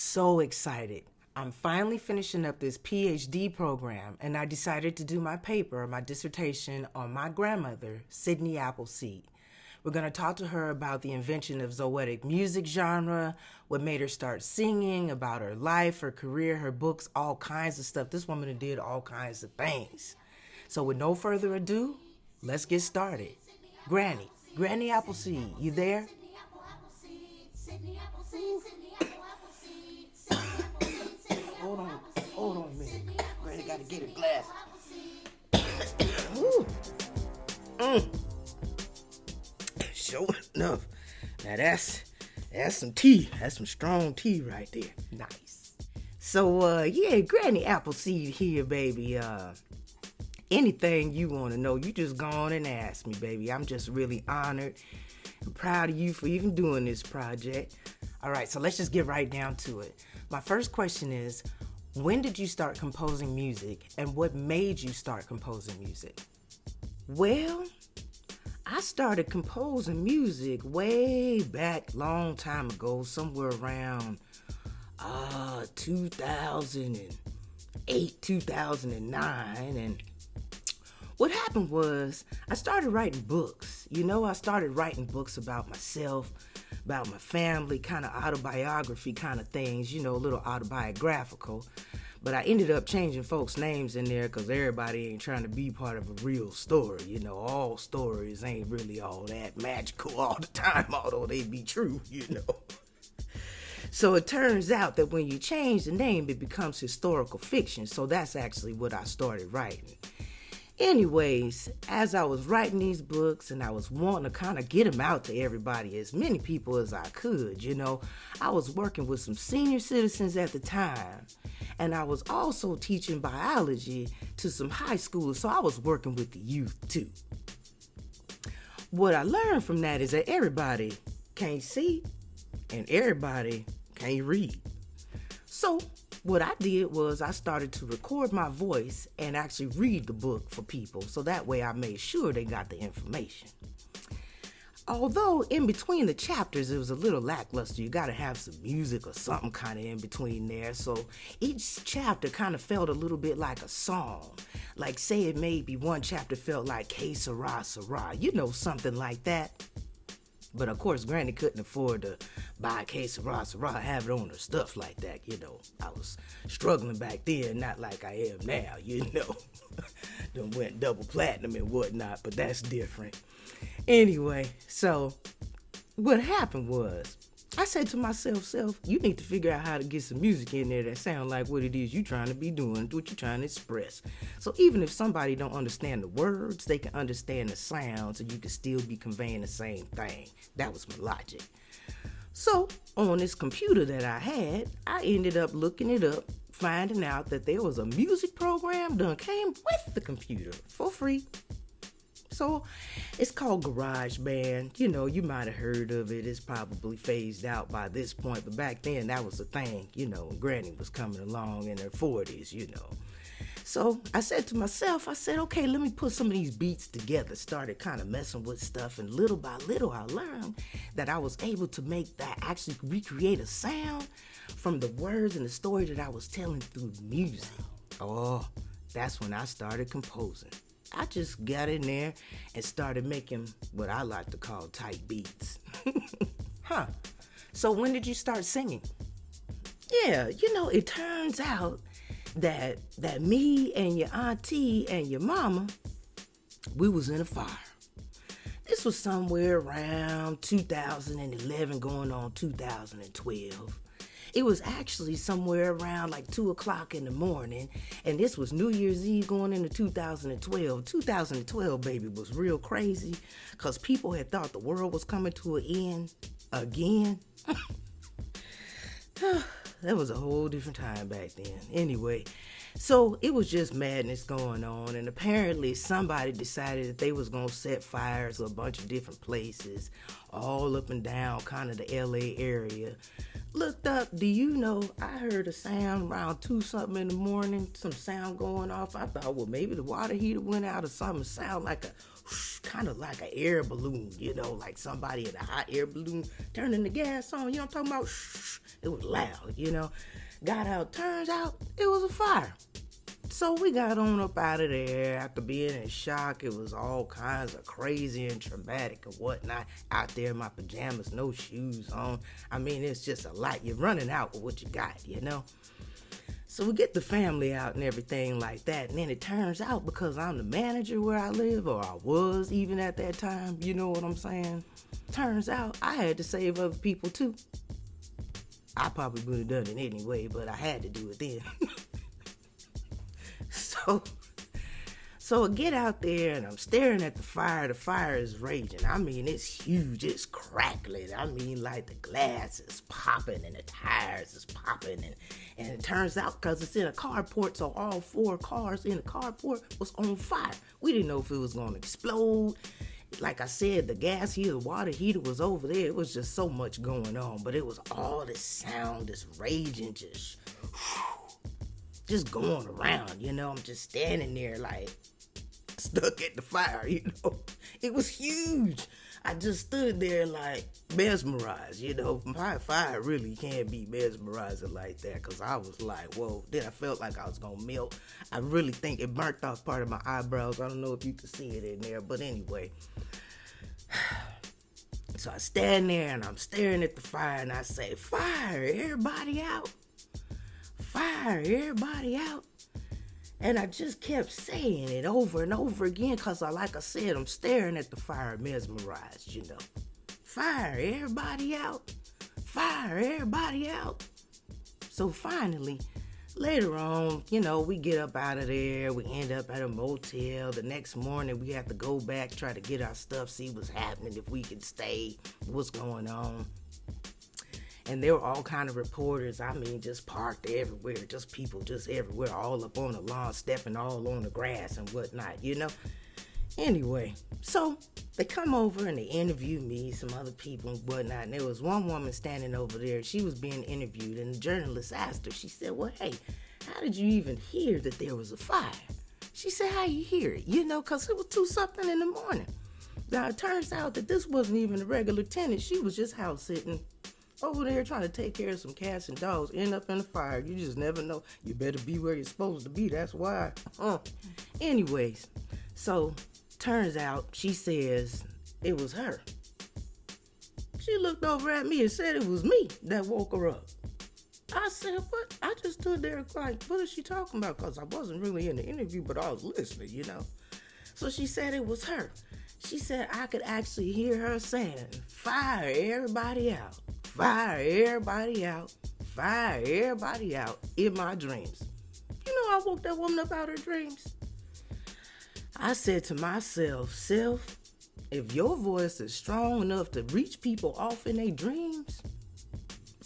so excited. I'm finally finishing up this PhD program, and I decided to do my dissertation on my grandmother, Sydney Appleseed. We're going to talk to her about the invention of Zoetic music genre, what made her start singing, about her life, her career, her books, all kinds of stuff. This woman did all kinds of things. So with no further ado, let's get started. Granny Appleseed, you there? Hold on a minute. Granny gotta get a glass. Sure enough. Now that's some tea. That's some strong tea right there. Nice. So Granny Appleseed here, baby. Anything you want to know, you just go on and ask me, baby. I'm just really honored and proud of you for even doing this project. All right, so let's just get right down to it. My first question is, when did you start composing music, and what made you start composing music? Well, I started composing music way back long time ago, somewhere around 2008, 2009, and what happened was I started writing books. I started writing books about myself, about my family, kind of autobiography kind of things, a little autobiographical. But I ended up changing folks' names in there because everybody ain't trying to be part of a real story. All stories ain't really all that magical all the time, although they be true, So it turns out that when you change the name, it becomes historical fiction. So that's actually what I started writing. Anyways, as I was writing these books and I was wanting to kind of get them out to everybody, as many people as I could, I was working with some senior citizens at the time. And I was also teaching biology to some high schoolers, so I was working with the youth too. What I learned from that is that everybody can't see and everybody can't read. So what I did was I started to record my voice and actually read the book for people, so that way I made sure they got the information. Although in between the chapters it was a little lackluster, you gotta have some music or something kind of in between there, so each chapter kind of felt a little bit like a song. Like say it maybe one chapter felt like Hey Sarah Sarah, something like that. But of course, Granny couldn't afford to buy a case of Sarah, have it on her stuff like that, I was struggling back then, not like I am now, Done went double platinum and whatnot, but that's different. Anyway, so what happened was, I said to myself, you need to figure out how to get some music in there that sound like what it is you trying to be doing, what you're trying to express. So even if somebody don't understand the words, they can understand the sounds and you can still be conveying the same thing. That was my logic. So on this computer that I had, I ended up looking it up, finding out that there was a music program done came with the computer for free. So it's called GarageBand. You might have heard of it. It's probably phased out by this point, but back then that was the thing, when Granny was coming along in her 40s, So I said to myself, okay, let me put some of these beats together. Started kind of messing with stuff, and little by little I learned that I was able to make that actually recreate a sound from the words and the story that I was telling through music. Oh, that's when I started composing. I just got in there and started making what I like to call tight beats. So when did you start singing? Yeah, it turns out that me and your auntie and your mama, we was in a fire. This was somewhere around 2011 going on 2012. It was actually somewhere around like 2 o'clock in the morning, and this was New Year's Eve going into 2012. 2012, baby, was real crazy because people had thought the world was coming to an end again. That was a whole different time back then. Anyway, so it was just madness going on, and apparently somebody decided that they was going to set fires to a bunch of different places, all up and down kind of the LA area. Looked up, I heard a sound around 2 something in the morning, some sound going off. I thought, well, maybe the water heater went out or something. Sound like a kind of like an air balloon, like somebody in a hot air balloon turning the gas on. I'm talking about? It was loud, Got out, turns out it was a fire. So we got on up out of there after being in shock. It was all kinds of crazy and traumatic and whatnot. Out there in my pajamas, no shoes on. I mean, it's just a lot. You're running out with what you got, So we get the family out and everything like that. And then it turns out, because I'm the manager where I live, or I was even at that time, you know what I'm saying? Turns out I had to save other people too. I probably would have done it anyway, but I had to do it then. So I get out there and I'm staring at the fire. The fire is raging. I mean, it's huge. It's crackling. I mean, like the glass is popping and the tires is popping. And it turns out, because it's in a carport, so all 4 cars in the carport was on fire. We didn't know if it was going to explode. Like I said, the gas heater, the water heater was over there. It was just so much going on. But it was all this sound, this raging, just going around, I'm just standing there like stuck at the fire, It was huge. I just stood there like mesmerized, Fire really can't be mesmerizing like that, because I was like, whoa. Then I felt like I was going to melt. I really think it burnt off part of my eyebrows. I don't know if you can see it in there, but anyway. So I stand there and I'm staring at the fire and I say, fire, everybody out. Fire, everybody out. And I just kept saying it over and over again, because like I said, I'm staring at the fire mesmerized, Fire, everybody out. Fire, everybody out. So finally, later on, we get up out of there. We end up at a motel. The next morning, we have to go back, try to get our stuff, see what's happening, if we can stay, what's going on. And there were all kind of reporters, just parked everywhere, just people just everywhere, all up on the lawn, stepping all on the grass and whatnot, Anyway, so they come over and they interview me, some other people and whatnot, and there was one woman standing over there. She was being interviewed, and the journalist asked her, she said, well, hey, how did you even hear that there was a fire? She said, how you hear it? Because it was 2-something in the morning. Now, it turns out that this wasn't even a regular tenant. She was just house sitting over there trying to take care of some cats and dogs, end up in the fire. You just never know. You better be where you're supposed to be. That's why. Anyways, so turns out she says it was her. She looked over at me and said it was me that woke her up. I said, what? I just stood there like, what is she talking about? Because I wasn't really in the interview, but I was listening, So she said it was her. She said I could actually hear her saying, fire everybody out. Fire everybody out. Fire everybody out in my dreams. I woke that woman up out of her dreams. I said to myself, self, if your voice is strong enough to reach people off in their dreams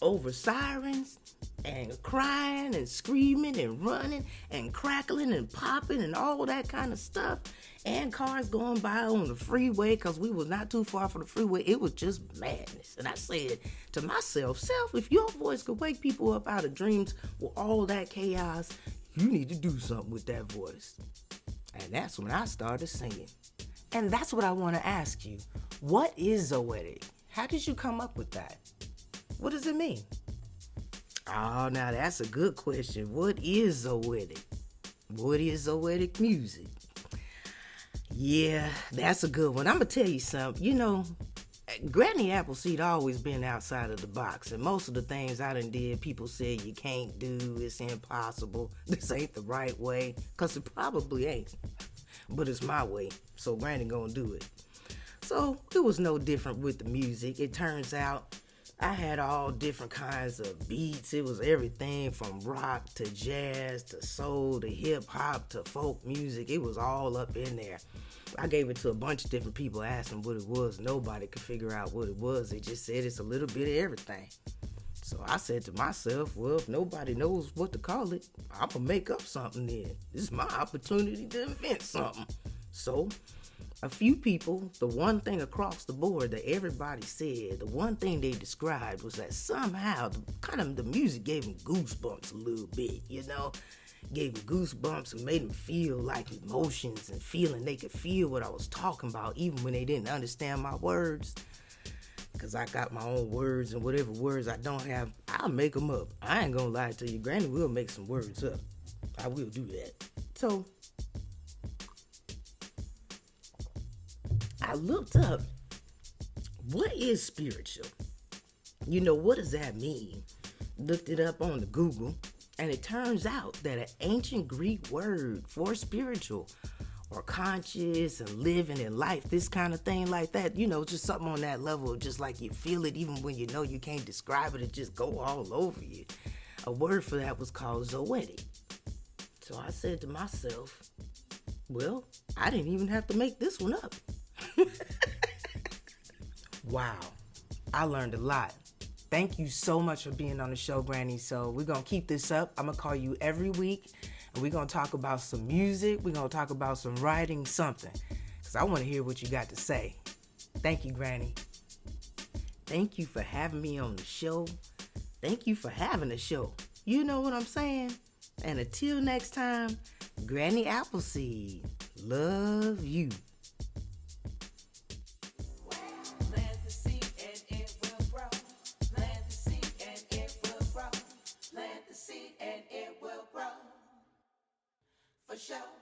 over sirens and crying and screaming and running and crackling and popping and all that kind of stuff, and cars going by on the freeway, because we was not too far from the freeway, it was just madness. And I said to myself, self, if your voice could wake people up out of dreams with all that chaos, you need to do something with that voice. And that's when I started singing. And that's what I want to ask you. What is zoetic? How did you come up with that? What does it mean? Oh, now that's a good question. What is zoetic? What is zoetic music? Yeah, that's a good one. I'm going to tell you something. Granny Appleseed always been outside of the box. And most of the things I done did, people said you can't do, it's impossible, this ain't the right way. Because it probably ain't. But it's my way. So Granny gonna do it. So it was no different with the music. It turns out I had all different kinds of beats. It was everything from rock to jazz to soul to hip hop to folk music. It was all up in there. I gave it to a bunch of different people, asked them what it was. Nobody could figure out what it was. They just said it's a little bit of everything. So I said to myself, well, if nobody knows what to call it, I'm going to make up something then. This is my opportunity to invent something. So a few people, the one thing across the board that everybody said, the one thing they described was that somehow the music gave them goosebumps a little bit, Gave them goosebumps and made them feel like emotions and feeling they could feel what I was talking about even when they didn't understand my words. Because I got my own words, and whatever words I don't have, I'll make them up. I ain't gonna lie to you. Granny will make some words up. I will do that. So, I looked up, what is spiritual? What does that mean? Looked it up on the Google, and it turns out that an ancient Greek word for spiritual or conscious and living in life, this kind of thing like that, just something on that level, just like you feel it even when you know you can't describe it, it just go all over you. A word for that was called zoetic. So I said to myself, well, I didn't even have to make this one up. Wow, I learned a lot. Thank you so much for being on the show, Granny. So we're going to keep this up. I'm going to call you every week, and we're going to talk about some music. We're going to talk about some writing, something, because I want to hear what you got to say. Thank you, Granny. Thank you for having me on the show. Thank you for having a show. You know what I'm saying? And until next time, Granny Appleseed, love you. For sure.